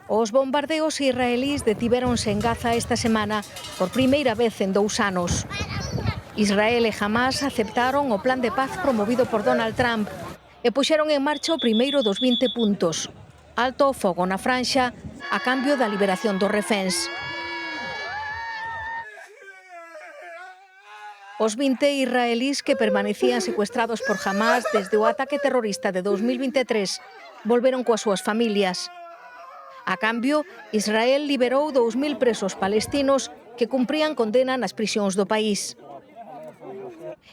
Os bombardeos israelís detivéronse en Gaza esta semana por primeira vez en 2 anos. Israel e Hamas aceptaron o plan de paz promovido por Donald Trump e puxeron en marcha o primeiro dos 20 puntos. Alto o fogo na franxa a cambio da liberación dos reféns. Os 20 israelís que permanecían secuestrados por Hamas desde o ataque terrorista de 2023 volveron coas súas familias. A cambio, Israel liberou 2.000 presos palestinos que cumprían condena nas prisións do país.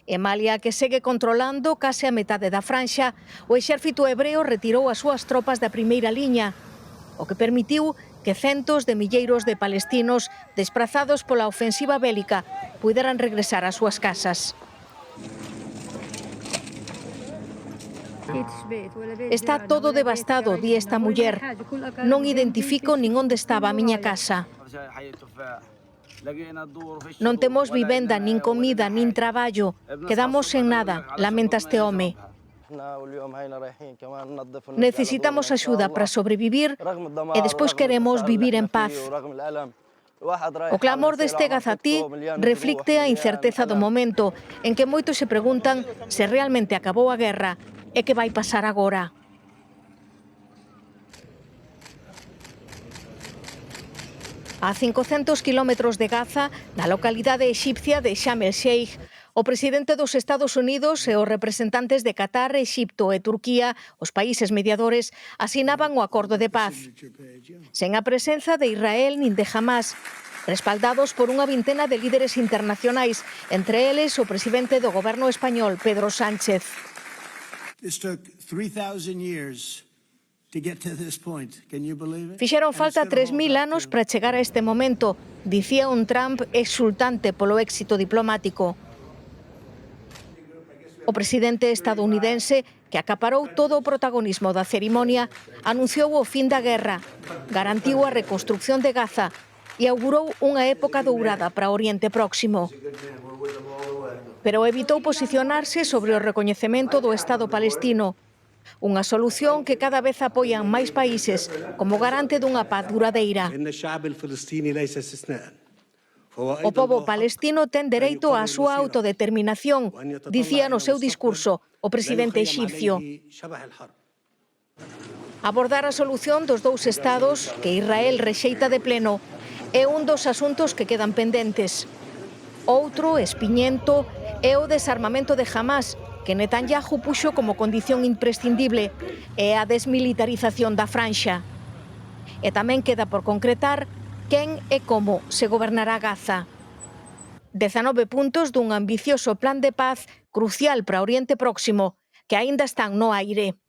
En Malia, que segue controlando case a metade da franxa, o exército hebreo retirou as súas tropas da primeira liña, o que permitiu que centos de milleiros de palestinos desprazados pola ofensiva bélica puderan regresar ás súas casas. Está todo devastado, di esta muller. Non identifico nin onde estaba a miña casa. Non temos vivenda, nin comida, nin traballo. Quedamos sen nada, lamenta este home. Necesitamos axuda para sobrevivir e despois queremos vivir en paz. O clamor deste gazatí reflicte a incerteza do momento en que moitos se preguntan se realmente acabou a guerra e que vai pasar agora. A 500 kilómetros de Gaza, na localidade exipcia de Sharm el-Sheikh, o presidente dos Estados Unidos e os representantes de Qatar, Exipto e Turquía, os países mediadores, asinaban o acordo de paz. Sen a presenza de Israel nin de Hamas, respaldados por unha vintena de líderes internacionais, entre eles o presidente do goberno español, Pedro Sánchez. Fixeron falta 3.000 anos para chegar a este momento, dicía un Trump exultante polo éxito diplomático. O presidente estadounidense, que acaparou todo o protagonismo da cerimonia, anunciou o fin da guerra, garantiu a reconstrucción de Gaza e augurou unha época dourada para o Oriente Próximo. Pero evitou posicionarse sobre o recoñecemento do Estado palestino, unha solución que cada vez apoian máis países como garante dunha paz duradeira. O pobo palestino ten dereito á súa autodeterminación, dicía no seu discurso o presidente exipcio. Abordar a solución dos dous estados, que Israel rexeita de pleno, é un dos asuntos que quedan pendentes. Outro, espiñento, é o desarmamento de Hamas, que Netanyahu puxo como condición imprescindible, e a desmilitarización da franxa. E tamén queda por concretar quen e como se gobernará Gaza. 19 puntos dun ambicioso plan de paz crucial para Oriente Próximo, que aínda están no aire.